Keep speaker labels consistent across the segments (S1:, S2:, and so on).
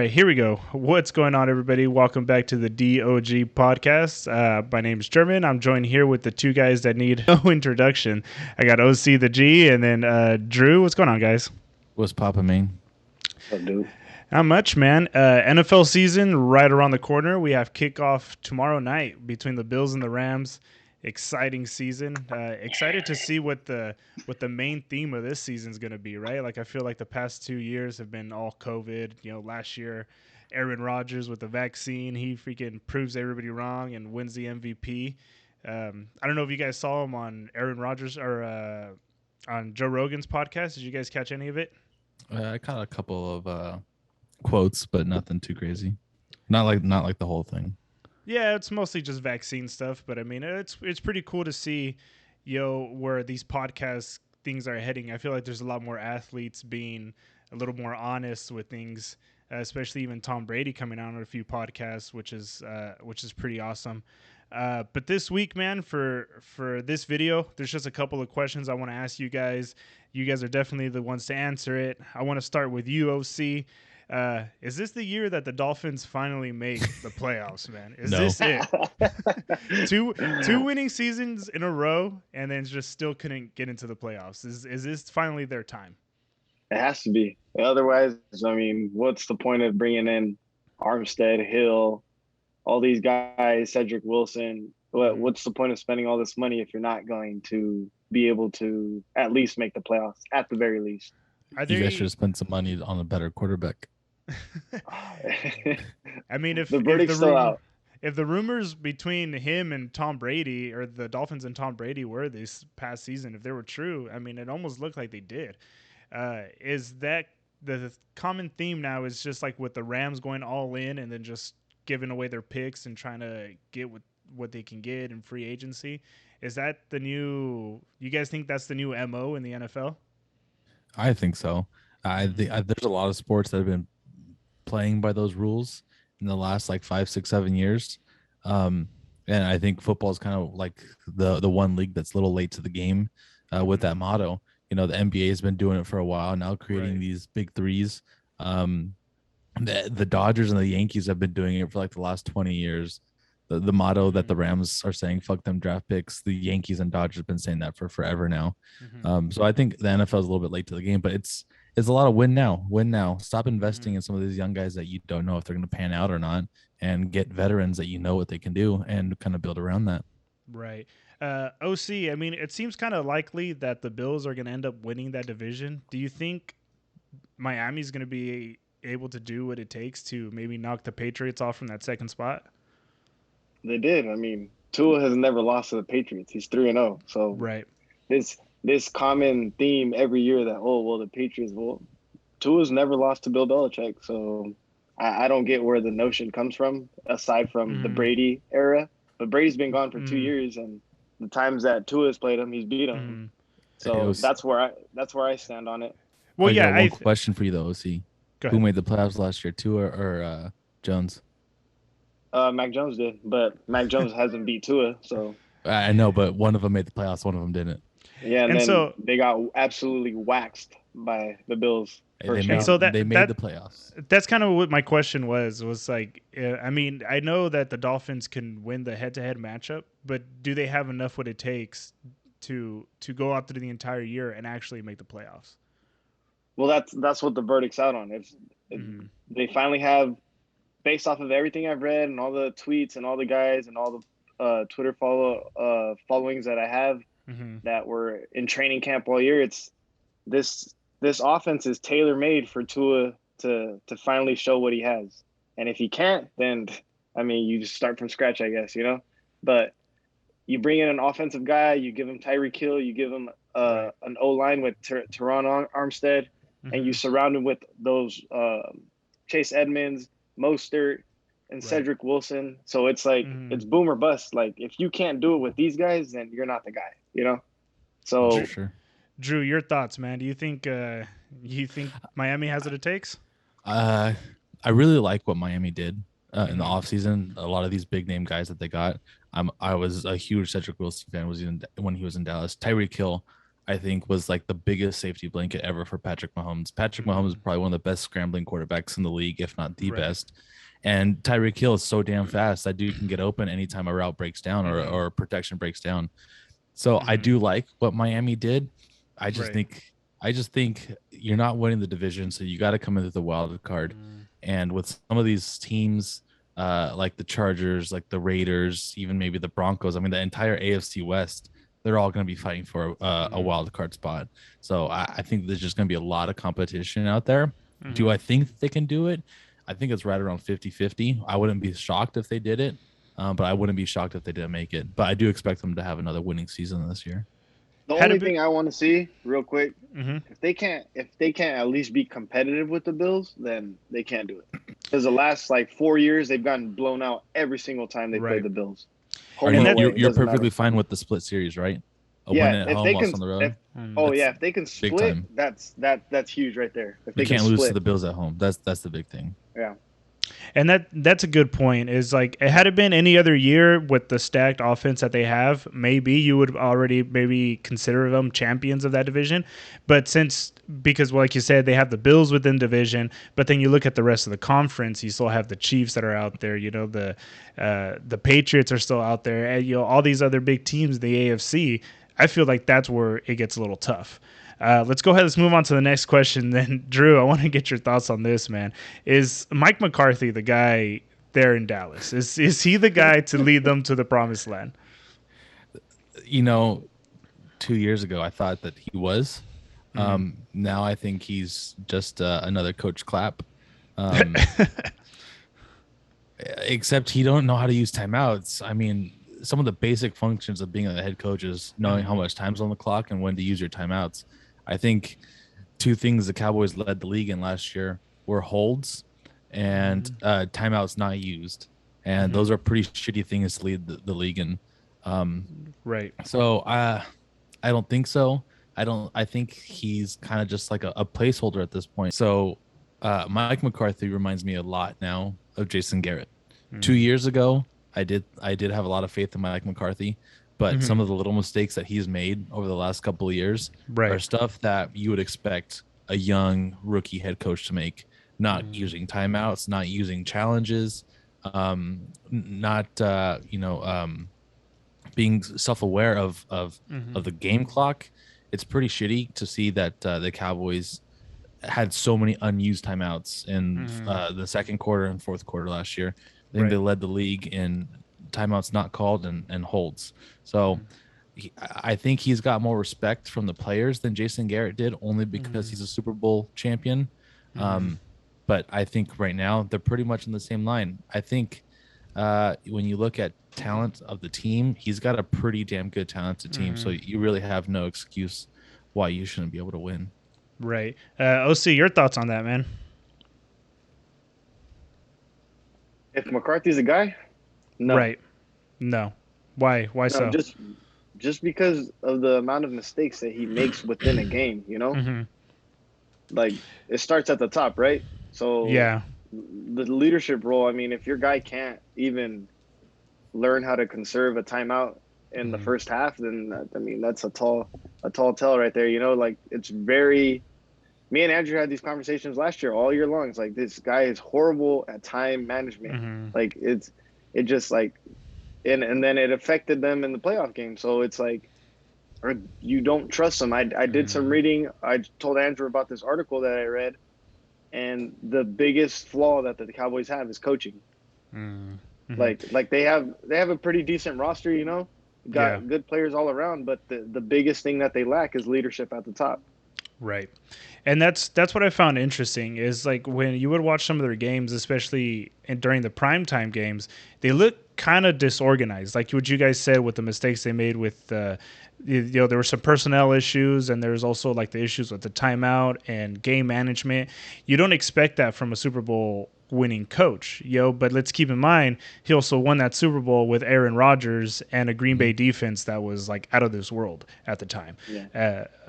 S1: right, here we go. What's going on, everybody? Welcome back to the D.O.G podcast. My name is German. I'm joined here with the two guys that need no introduction. I got OC the G, and then Drew. What's going on, guys?
S2: What's Papa mean?
S3: What, dude?
S1: Not much, man. NFL season right around the corner. We have kickoff tomorrow night between the Bills and the Rams. Exciting season. Excited to see what the main theme of this season is going to be. Right? Like I feel like the past 2 years have been all COVID. You know, last year, Aaron Rodgers with the vaccine, he freaking proves everybody wrong and wins the MVP. I don't know if you guys saw him on Aaron Rodgers or on Joe Rogan's podcast. Did you guys catch any of it?
S2: I caught a couple of quotes, but nothing too crazy. Not like the whole thing.
S1: Yeah, it's mostly just vaccine stuff, but I mean, it's pretty cool to see, where these podcast things are heading. I feel like there's a lot more athletes being a little more honest with things, especially even Tom Brady coming out on a few podcasts, which is pretty awesome. But this week, man, for this video, there's just a couple of questions I want to ask you guys. You guys are definitely the ones to answer it. I want to start with you, OC. Is this the year that the Dolphins finally make the playoffs, man? Is
S2: No.
S1: this it? two winning seasons in a row, and then just still couldn't get into the playoffs. Is this finally their time?
S3: It has to be. Otherwise, I mean, what's the point of bringing in Armstead, Hill, all these guys, Cedric Wilson? What's the point of spending all this money if you're not going to be able to at least make the playoffs, at the very least?
S2: You guys should have spent some money on a better quarterback.
S1: I mean, if
S3: the verdict's still out.
S1: If the rumors between him and Tom Brady, or the Dolphins and Tom Brady, were this past season, if they were true, I mean, it almost looked like they did. Is that the common theme now? Is just like with the Rams going all in and then just giving away their picks and trying to get what they can get in free agency? Is that the new? You guys think that's the new MO in the NFL?
S2: I think so. There's a lot of sports that have been playing by those rules in the last like 5, 6, 7 years. And I think football is kind of like the one league that's a little late to the game with that motto. You know, the NBA has been doing it for a while now, creating these big threes. The Dodgers and the Yankees have been doing it for like the last 20 years. The motto that the Rams are saying, fuck them draft picks, the Yankees and Dodgers have been saying that for forever now. So I think the NFL is a little bit late to the game, but it's a lot of win now. Stop investing in some of these young guys that you don't know if they're going to pan out or not, and get veterans that you know what they can do and kind of build around that.
S1: Right. OC, I mean, it seems kind of likely that the Bills are going to end up winning that division. Do you think Miami's going to be able to do what it takes to maybe knock the Patriots off from that second spot?
S3: They did. I mean, Tua has never lost to the Patriots. He's 3-0. So
S1: right.
S3: This common theme every year that, the Patriots, Tua's never lost to Bill Belichick. So I don't get where the notion comes from, aside from the Brady era. But Brady's been gone for 2 years, and the times that Tua's played him, he's beat him. So that's where I stand on it.
S1: Well,
S2: I
S1: yeah.
S2: got one question for you though, OC. Who made the playoffs last year, Tua or Jones?
S3: Mac Jones did, but Mac Jones hasn't beat Tua, so
S2: I know, but one of them made the playoffs, one of them didn't.
S3: Yeah, and then so they got absolutely waxed by the Bills.
S2: They made the playoffs.
S1: That's kind of what my question was like, I mean, I know that the Dolphins can win the head-to-head matchup, but do they have enough what it takes to go out through the entire year and actually make the playoffs?
S3: Well, that's what the verdict's out on. If they finally have, based off of everything I've read and all the tweets and all the guys and all the Twitter followings that I have that were in training camp all year, it's this offense is tailor-made for Tua to finally show what he has. And if he can't, then, I mean, you just start from scratch, I guess, you know? But you bring in an offensive guy, you give him Tyreek Hill, you give him an O-line with Teron Armstead, and you surround him with those Chase Edmonds, Mostert, and Cedric Wilson. So it's like it's boom or bust. Like, if you can't do it with these guys, then you're not the guy, you know? So
S2: sure.
S1: Drew, your thoughts, man. Do you think Miami has what it takes?
S2: I really like what Miami did in the offseason. A lot of these big name guys that they got. I was a huge Cedric Wilson fan when he was in Dallas. Tyreek Hill, I think was like the biggest safety blanket ever for Patrick Mahomes. Patrick Mahomes is probably one of the best scrambling quarterbacks in the league, if not the best. And Tyreek Hill is so damn fast. That dude can get open anytime a route breaks down or protection breaks down. So I do like what Miami did. I just think you're not winning the division, so you got to come into the wild card. And with some of these teams, like the Chargers, like the Raiders, even maybe the Broncos, I mean, the entire AFC West, they're all going to be fighting for a wild card spot. So I think there's just going to be a lot of competition out there. Do I think they can do it? I think it's right around 50-50. I wouldn't be shocked if they did it, but I wouldn't be shocked if they didn't make it. But I do expect them to have another winning season this year.
S3: The only thing I want to see, real quick, if they can't at least be competitive with the Bills, then they can't do it. Because the last like 4 years, they've gotten blown out every single time they played the Bills.
S2: You're perfectly fine with the split series, right? A win at home, loss on the road.
S3: If they can split, that's huge right there. If they
S2: can't lose to the Bills at home. That's the big thing.
S3: Yeah.
S1: And that's a good point. Is like, had it been any other year with the stacked offense that they have, maybe you would already maybe consider them champions of that division. But because like you said, they have the Bills within division, but then you look at the rest of the conference, you still have the Chiefs that are out there. You know, the Patriots are still out there, and you know all these other big teams in the AFC. I feel like that's where it gets a little tough. Let's go ahead. Let's move on to the next question. Then, Drew, I want to get your thoughts on this, man. Is Mike McCarthy the guy there in Dallas? Is he the guy to lead them to the promised land?
S2: You know, 2 years ago, I thought that he was. Now I think he's just another Coach Clapp. Except he don't know how to use timeouts. I mean, some of the basic functions of being a head coach is knowing how much time's on the clock and when to use your timeouts. I think two things the Cowboys led the league in last year were holds and timeouts not used. And those are pretty shitty things to lead the league in.
S1: Right.
S2: So I don't think so. I think he's kind of just like a placeholder at this point. So Mike McCarthy reminds me a lot now of Jason Garrett. 2 years ago, I did have a lot of faith in Mike McCarthy, but some of the little mistakes that he's made over the last couple of years are stuff that you would expect a young rookie head coach to make. Not using timeouts, not using challenges, not being self-aware of the game clock. It's pretty shitty to see that the Cowboys had so many unused timeouts in the second quarter and fourth quarter last year. I think they led the league in timeouts not called and holds. So I think he's got more respect from the players than Jason Garrett did, only because he's a Super Bowl champion. But I think right now they're pretty much in the same line. I think when you look at talent of the team, he's got a pretty damn good talented team. So you really have no excuse why you shouldn't be able to win.
S1: Right. OC, your thoughts on that, man?
S3: If McCarthy's a guy, no.
S1: Right. No. Why? Why so?
S3: Just because of the amount of mistakes that he makes within a game, you know? Like, it starts at the top, right? So
S1: yeah,
S3: the leadership role, I mean, if your guy can't even learn how to conserve a timeout in the first half, then I mean, that's a tall tale right there, you know? Like, it's very... Me and Andrew had these conversations last year all year long. It's like, this guy is horrible at time management. Like, it just like, and then it affected them in the playoff game. So it's like, or you don't trust them. I did some reading. I told Andrew about this article that I read, and the biggest flaw that the Cowboys have is coaching. Like they have a pretty decent roster, you know, got good players all around, but the biggest thing that they lack is leadership at the top.
S1: Right. And that's what I found interesting is like when you would watch some of their games, especially during the primetime games, they look kind of disorganized. Like what you guys said with the mistakes they made with, there were some personnel issues, and there's also like the issues with the timeout and game management. You don't expect that from a Super Bowl winning coach, but let's keep in mind he also won that Super Bowl with Aaron Rodgers and a Green Bay defense that was like out of this world at the time.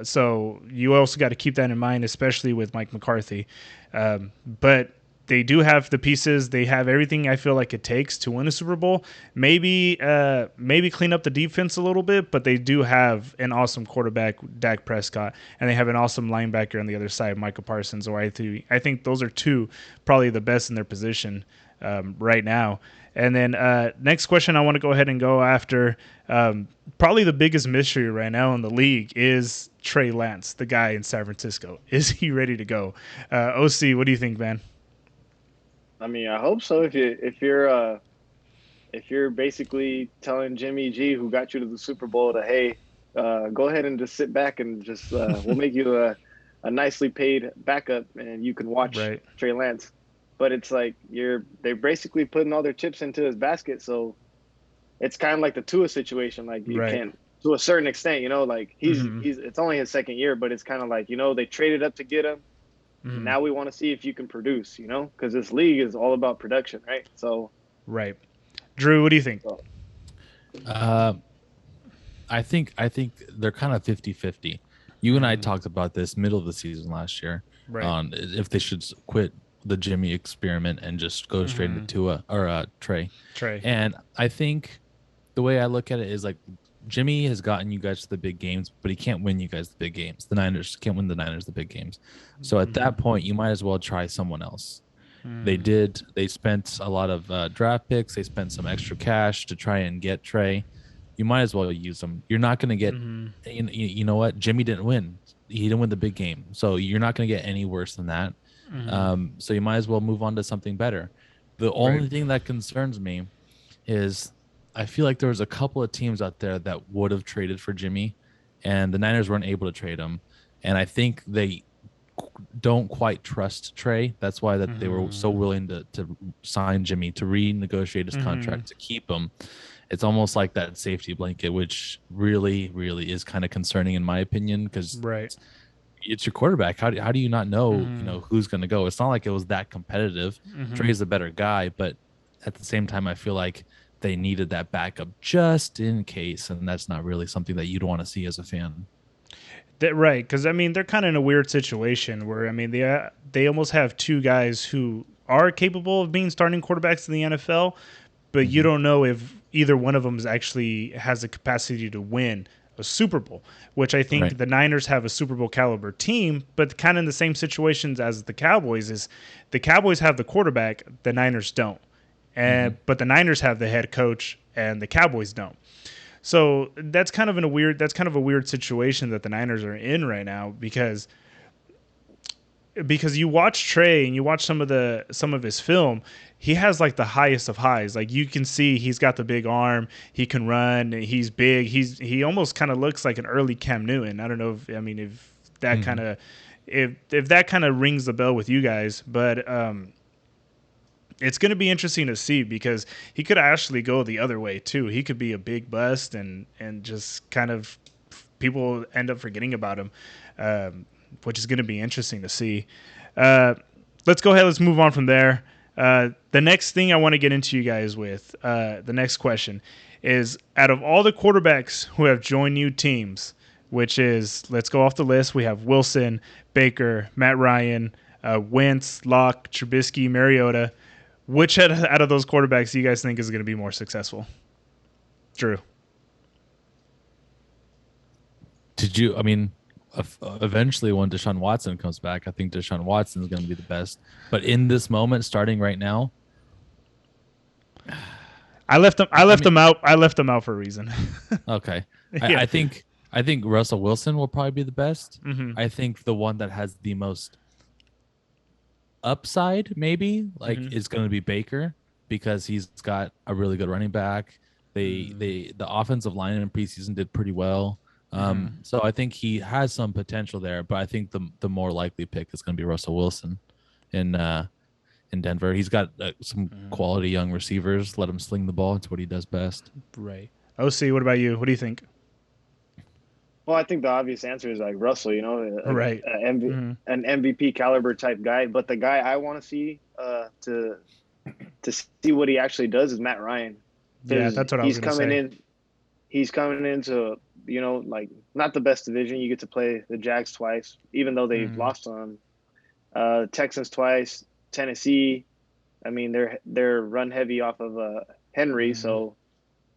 S1: So you also got to keep that in mind, especially with Mike McCarthy. But they do have the pieces. They have everything I feel like it takes to win a Super Bowl. Maybe clean up the defense a little bit, but they do have an awesome quarterback, Dak Prescott, and they have an awesome linebacker on the other side, Michael Parsons. Or I think those are two probably the best in their position right now. And then next question I want to go ahead and go after. Probably the biggest mystery right now in the league is Trey Lance, the guy in San Francisco. Is he ready to go? OC, what do you think, man?
S3: I mean, I hope so. If you're basically telling Jimmy G, who got you to the Super Bowl, to hey, go ahead and just sit back and just we'll make you a nicely paid backup, and you can watch Trey Lance. But it's like they're basically putting all their chips into his basket, so it's kind of like the Tua situation. Like you can't, to a certain extent, you know, like he's it's only his second year, but it's kind of like, you know, they traded up to get him. Now we want to see if you can produce, you know, because this league is all about production, right? So,
S1: Drew, what do you think?
S2: I think they're kind of 50-50. You and I talked about this middle of the season last year on if they should quit the Jimmy experiment and just go straight into Tua or Trey. And I think the way I look at it is like Jimmy has gotten you guys to the big games, but he can't win you guys the big games. The Niners can't win the Niners the big games. So at that point, you might as well try someone else. They did. They spent a lot of draft picks. They spent some extra cash to try and get Trey. You might as well use them. You're not going to get, you know what? Jimmy didn't win. He didn't win the big game. So you're not going to get any worse than that. So you might as well move on to something better. The only thing that concerns me is I feel like there was a couple of teams out there that would have traded for Jimmy, and the Niners weren't able to trade him. And I think they don't quite trust Trey. That's why that they were so willing to sign Jimmy, to renegotiate his contract, to keep him. It's almost like that safety blanket, which really, really is kind of concerning in my opinion, because it's your quarterback. How do you not know, you know, who's going to go? It's not like it was that competitive. Trey's a better guy, but at the same time, I feel like they needed that backup just in case, and that's not really something that you'd want to see as a fan.
S1: Because I mean, they're kind of in a weird situation where I mean they almost have two guys who are capable of being starting quarterbacks in the NFL, but you don't know if either one of them actually has the capacity to win a Super Bowl, which I think the Niners have a Super Bowl caliber team, but kind of in the same situations as the Cowboys. Is the Cowboys have the quarterback, the Niners don't, and but the Niners have the head coach and the Cowboys don't. So that's kind of a weird situation that the Niners are in right now, because you watch Trey and you watch some of his film, he has like the highest of highs. Like you can see he's got the big arm, he can run, he's big. He almost kind of looks like an early Cam Newton. I don't know if that kind of if that kind of rings the bell with you guys, but it's going to be interesting to see, because he could actually go the other way too. He could be a big bust and just kind of people end up forgetting about him, which is going to be interesting to see. Let's go ahead. Let's move on from there. The next thing I want to get into you guys with, the next question is, out of all the quarterbacks who have joined new teams, which is, let's go off the list. We have Wilson, Baker, Matt Ryan, Wentz, Locke, Trubisky, Mariota. Which out of those quarterbacks do you guys think is going to be more successful? Drew.
S2: Eventually when Deshaun Watson comes back, I think Deshaun Watson is going to be the best. But in this moment, starting right now,
S1: I left him out. I left him out for a reason.
S2: Okay. I think Russell Wilson will probably be the best. I think the one that has the most upside maybe is going to be Baker, because he's got a really good running back. The offensive line in preseason did pretty well. So I think he has some potential there, but I think the more likely pick is going to be Russell Wilson in Denver. He's got some quality young receivers. Let him sling the ball. It's what he does best.
S1: Right. OC, what about you? What do you think?
S3: Well, I think the obvious answer is like Russell, you know, an MVP caliber type guy. But the guy I want to see to see what he actually does is Matt Ryan.
S1: Yeah, that's what I was going to say.
S3: He's coming into, you know, like not the best division. You get to play the Jags twice, even though they've lost on Texans twice, Tennessee. I mean, they're run heavy off of Henry. So,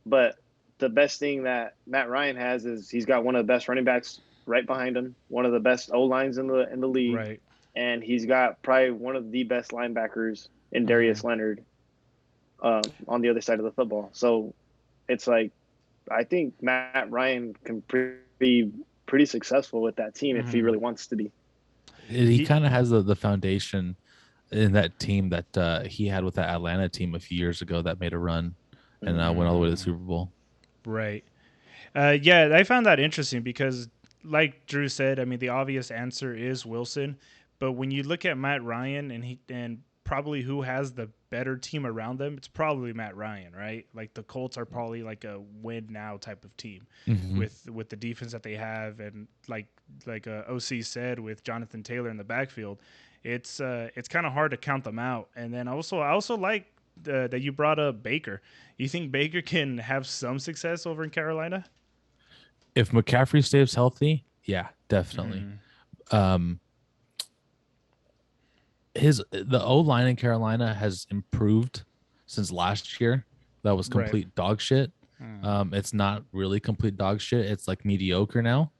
S3: but the best thing that Matt Ryan has is he's got one of the best running backs right behind him, one of the best O lines in the league,
S1: Right.
S3: and he's got probably one of the best linebackers in Darius Leonard on the other side of the football. So it's like I think Matt Ryan can be pretty successful with that team if he really wants to be.
S2: He kind of has the foundation in that team that he had with that Atlanta team a few years ago that made a run and went all the way to the Super Bowl.
S1: Right. Yeah, I found that interesting because, like Drew said, I mean, the obvious answer is Wilson. But when you look at Matt Ryan and probably who has the better team around them, it's probably Matt Ryan, right? Like the Colts are probably like a win now type of team with the defense that they have, and like OC said with Jonathan Taylor in the backfield, it's kind of hard to count them out. And then I also like that you brought up Baker. You think Baker can have some success over in Carolina?
S2: If McCaffrey stays healthy, yeah, definitely. The O line in Carolina has improved since last year. That was complete dog shit. It's not really complete dog shit. It's like mediocre now.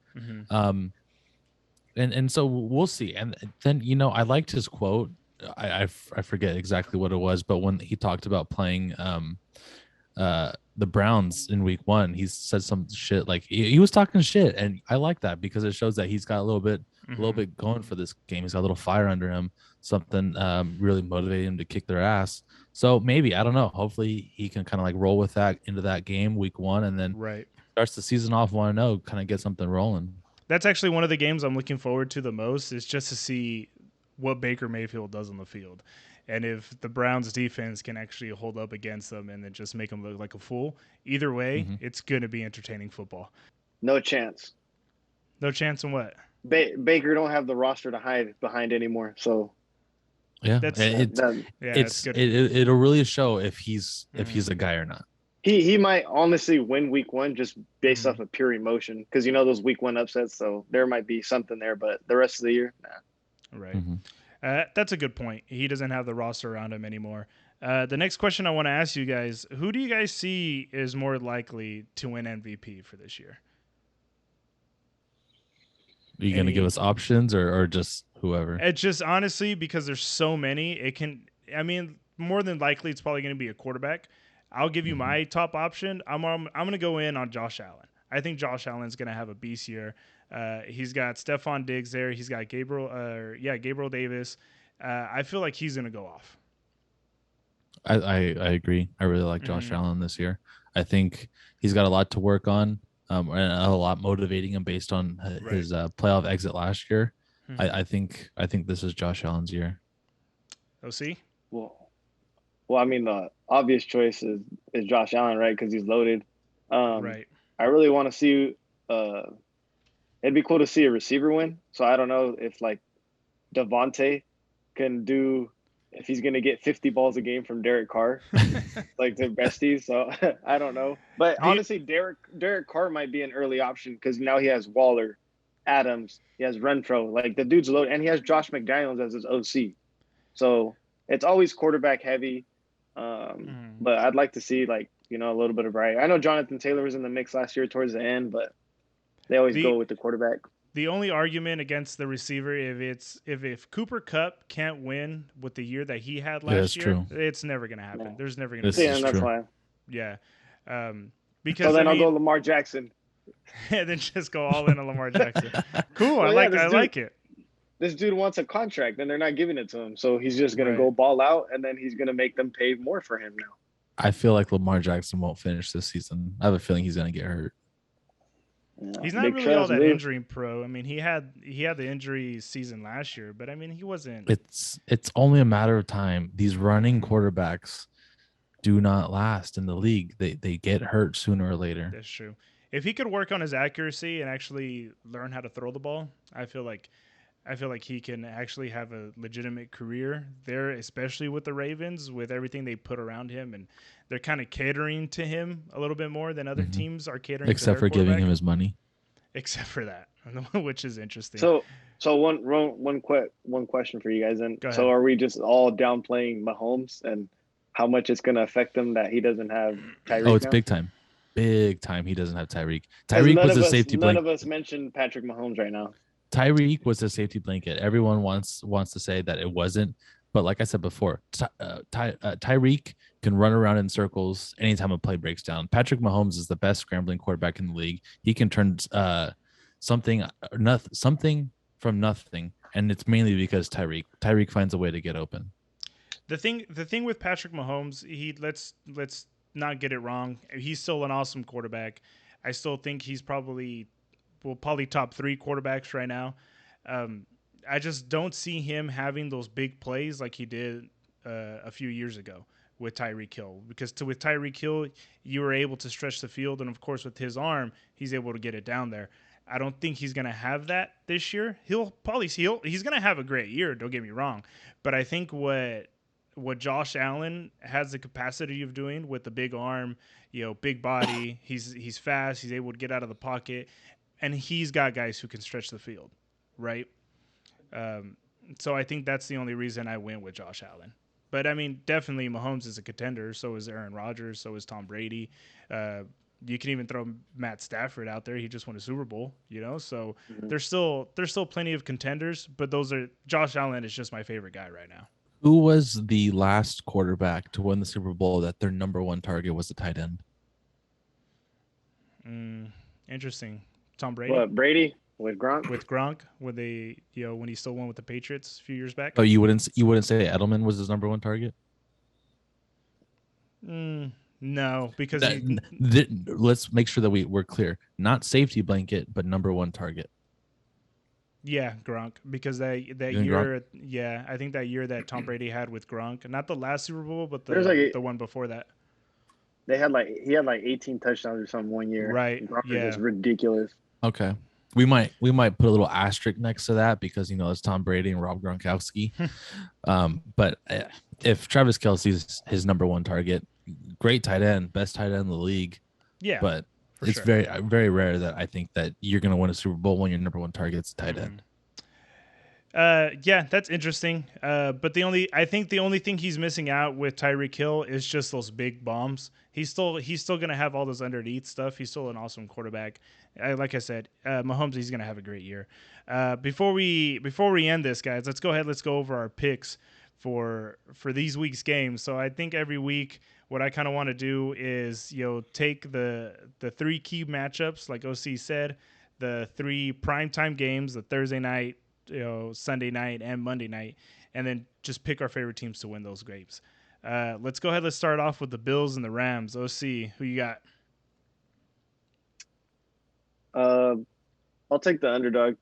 S2: And so we'll see. And then I liked his quote. I forget exactly what it was, but when he talked about playing the Browns in week 1, he said some shit like he was talking shit, and I like that because it shows that he's got a little bit going for this game. He's got a little fire under him, something really motivated him to kick their ass. So maybe, I don't know, hopefully he can kind of like roll with that into that game week 1, and then starts the season off 1-0, kind of get something rolling.
S1: That's actually one of the games I'm looking forward to the most, is just to see what Baker Mayfield does on the field. And if the Browns defense can actually hold up against them and then just make them look like a fool, either way, it's going to be entertaining football.
S3: No chance.
S1: No chance in what?
S3: Baker don't have the roster to hide behind anymore. So
S2: yeah, it'll really show if he's a guy or not.
S3: He might honestly win week 1 just based off of pure emotion, because those week 1 upsets. So there might be something there, but the rest of the year, nah.
S1: Right. That's a good point. He doesn't have the roster around him anymore. The next question I want to ask you guys: who do you guys see is more likely to win MVP for this year?
S2: Are you going to give us options or just whoever?
S1: It's just honestly because there's so many. More than likely it's probably going to be a quarterback. I'll give you my top option. I'm going to go in on Josh Allen. I think Josh Allen's going to have a beast year. He's got Stephon Diggs there. He's got Gabriel Davis. I feel like he's going to go off.
S2: I agree. I really like Josh Allen this year. I think he's got a lot to work on, and a lot motivating him based on his playoff exit last year. I think this is Josh Allen's year.
S3: OC? Well, I mean, the obvious choice is Josh Allen, right? Because he's loaded. Right. I really want to see. It'd be cool to see a receiver win. So I don't know if like Devontae can do, if he's going to get 50 balls a game from Derek Carr, like the besties. So I don't know. But honestly, Derek Carr might be an early option because now he has Waller, Adams, he has Renfro. Like the dude's loaded, and he has Josh McDaniels as his OC. So it's always quarterback heavy. But I'd like to see a little bit of variety. I know Jonathan Taylor was in the mix last year towards the end, but they always go with the quarterback.
S1: The only argument against the receiver, if Cooper Kupp can't win with the year that he had last year, it's never going to happen. There's never going to be.
S3: Yeah, and that's why.
S1: Yeah. Because
S3: then I'll go Lamar Jackson.
S1: And then just go all in on Lamar Jackson. Cool. I like it.
S3: This dude wants a contract and they're not giving it to him. So he's just going to go ball out, and then he's going to make them pay more for him now.
S2: I feel like Lamar Jackson won't finish this season. I have a feeling he's going to get hurt.
S1: Yeah, he's not really all that injury pro. I mean, he had the injury season last year, but I mean, he wasn't.
S2: It's only a matter of time. These running quarterbacks do not last in the league. They get hurt sooner or later.
S1: That's true. If he could work on his accuracy and actually learn how to throw the ball, I feel like he can actually have a legitimate career there, especially with the Ravens, with everything they put around him, and they're kind of catering to him a little bit more than other teams are catering.
S2: Except
S1: to
S2: for giving him his money.
S1: Except for that, which is interesting.
S3: So So one question for you guys. And
S1: Go
S3: so
S1: ahead.
S3: are we just all downplaying Mahomes and how much it's going to affect him that he doesn't have
S2: Oh,
S3: Tyreek
S2: it's
S3: now?
S2: big time. Big time. He doesn't have Tyreek.
S3: Because
S2: Tyreek was a safety
S3: none
S2: blanket.
S3: of us mentioned Patrick Mahomes right now.
S2: Tyreek was a safety blanket. Everyone wants to say that it wasn't, but like I said before, Tyreek can run around in circles anytime a play breaks down. Patrick Mahomes is the best scrambling quarterback in the league. He can turn something from nothing, and it's mainly because Tyreek finds a way to get open.
S1: The thing with Patrick Mahomes, let's not get it wrong. He's still an awesome quarterback. I still think he's probably top three quarterbacks right now. Um, I just don't see him having those big plays like he did a few years ago with Tyreek Hill. Because with Tyreek Hill, you were able to stretch the field, and of course with his arm, he's able to get it down there. I don't think he's gonna have that this year. He's gonna have a great year. Don't get me wrong, but I think what Josh Allen has the capacity of doing with the big arm, big body. He's fast. He's able to get out of the pocket, and he's got guys who can stretch the field, right? Um, so I think that's the only reason I went with Josh Allen. But I mean, definitely Mahomes is a contender. So is Aaron Rodgers. So is Tom Brady. Uh, you can even throw Matt Stafford out there. He just won a Super Bowl, So
S3: Mhm.
S1: there's still plenty of contenders. But Josh Allen is just my favorite guy right now.
S2: Who was the last quarterback to win the Super Bowl that their number one target was the tight end?
S1: Interesting. Tom Brady
S3: What, Brady with Gronk?
S1: with Gronk when he still won with the Patriots a few years back.
S2: Oh, you wouldn't say Edelman was his number one target?
S1: No, because
S2: Let's make sure that we're clear. Not safety blanket, but number one target.
S1: yeah, Gronk, because that
S2: You think Gronk?
S1: year, yeah, I think that year that Tom Brady had with Gronk, not the last Super Bowl, but
S3: There's
S1: the one before that.
S3: he had like 18 touchdowns or something one year.
S1: Right.
S3: Gronk was
S1: Yeah.
S3: just ridiculous.
S2: Okay. We might put a little asterisk next to that because it's Tom Brady and Rob Gronkowski. But if Travis Kelce's his number one target, great tight end, best tight end in the league.
S1: Yeah.
S2: But it's
S1: sure.
S2: very very rare that I think that you're going to win a Super Bowl when your number one target's tight end.
S1: Yeah, that's interesting. But I think the only thing he's missing out with Tyreek Hill is just those big bombs. He's still gonna have all those underneath stuff. He's still an awesome quarterback. Like I said, Mahomes, he's gonna have a great year. Before we end this, guys, let's go ahead. Let's go over our picks for these week's games. So I think every week, what I kind of want to do is take the three key matchups, like OC said, the three primetime games, the Thursday night, Sunday night and Monday night, and then just pick our favorite teams to win those games. Let's go ahead. Let's start off with the Bills and the Rams. OC, who you got?
S3: I'll take the underdog,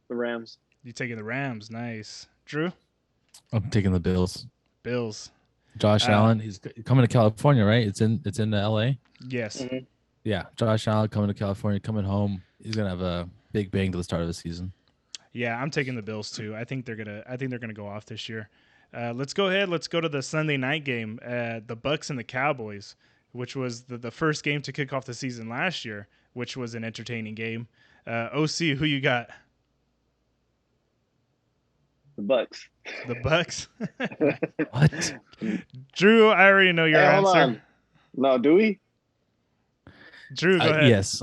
S3: the Rams.
S1: You taking the Rams? Nice. Drew?
S2: I'm taking the Bills.
S1: Bills.
S2: Josh Allen, he's coming to California, right? It's in LA.
S1: Yes.
S3: Mm-hmm.
S2: Yeah, Josh Allen coming to California, coming home. He's gonna have a big bang to the start of the season.
S1: Yeah, I'm taking the Bills too. I think they're gonna go off this year. Let's go ahead. Let's go to the Sunday night game. The Bucks and the Cowboys, which was the first game to kick off the season last year, which was an entertaining game. OC, who you got?
S3: The Bucks.
S1: The Bucks.
S2: What?
S1: Drew, I already know your
S3: Hold
S1: answer.
S3: on. No, do we?
S1: Drew, go ahead.
S2: Yes,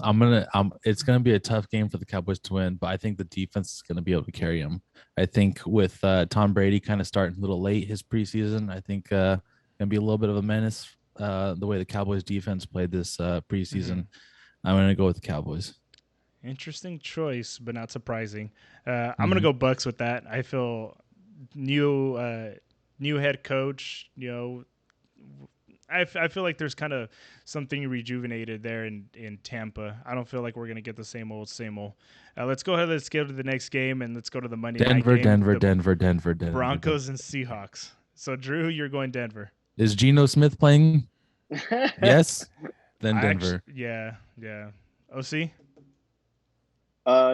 S2: it's gonna be a tough game for the Cowboys to win, but I think the defense is gonna be able to carry them. I think with Tom Brady kind of starting a little late his preseason, I think gonna be a little bit of a menace. The way the Cowboys defense played this preseason, I'm gonna go with the Cowboys.
S1: Interesting choice, but not surprising. I'm gonna go Bucks with that. I feel new head coach. I feel like there's kind of something rejuvenated there in Tampa. I don't feel like we're gonna get the same old. Let's go ahead. Let's go to the next game and let's go to the Monday night game.
S2: Denver.
S1: Broncos and Seahawks. So Drew, you're going Denver.
S2: Is Geno Smith playing? Yes. Then Denver.
S1: Yeah. OC.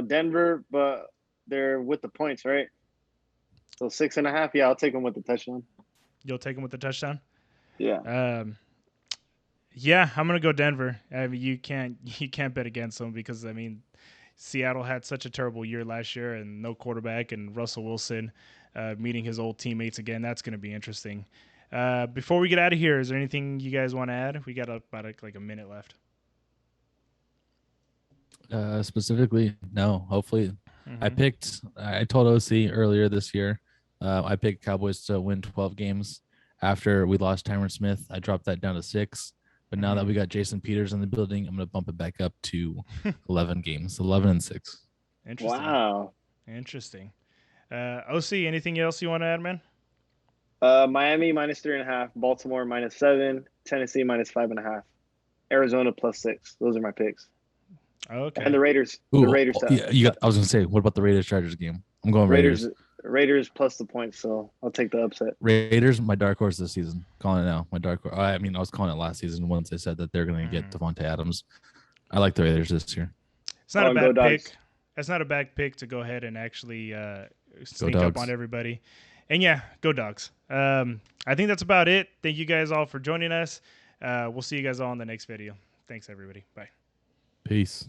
S3: Denver, but they're with the points, right? So 6.5. Yeah, I'll take them with the touchdown.
S1: You'll take them with the touchdown.
S3: Yeah.
S1: Yeah, I'm gonna go Denver. I mean, you can't bet against them because I mean, Seattle had such a terrible year last year and no quarterback, and Russell Wilson meeting his old teammates again. That's going to be interesting. Before we get out of here, is there anything you guys want to add? We got about like a minute left.
S2: Specifically, no. Hopefully, I told OC earlier this year, I picked Cowboys to win 12 games. After we lost Tyron Smith, I dropped that down to 6. But now that we got Jason Peters in the building, I'm going to bump it back up to 11 games, 11-6.
S1: Interesting.
S3: Wow.
S1: Interesting. OC, anything else you want to add, man?
S3: Miami -3.5, Baltimore -7, Tennessee -5.5, Arizona +6. Those are my picks.
S1: Okay.
S3: And the Raiders.
S2: Ooh,
S3: the Raiders.
S2: Yeah, I was going to say, what about the Raiders-Chargers game? I'm going Raiders.
S3: Raiders plus the points, so I'll take the upset.
S2: Raiders, my dark horse this season. Calling it now. My dark horse. I mean, I was calling it last season once they said that they're going to get Devontae Adams. I like the Raiders this year.
S1: It's not a bad pick. That's not a bad pick to go ahead and actually sneak up on everybody. And yeah, go Dogs. I think that's about it. Thank you guys all for joining us. We'll see you guys all in the next video. Thanks, everybody. Bye.
S2: Peace.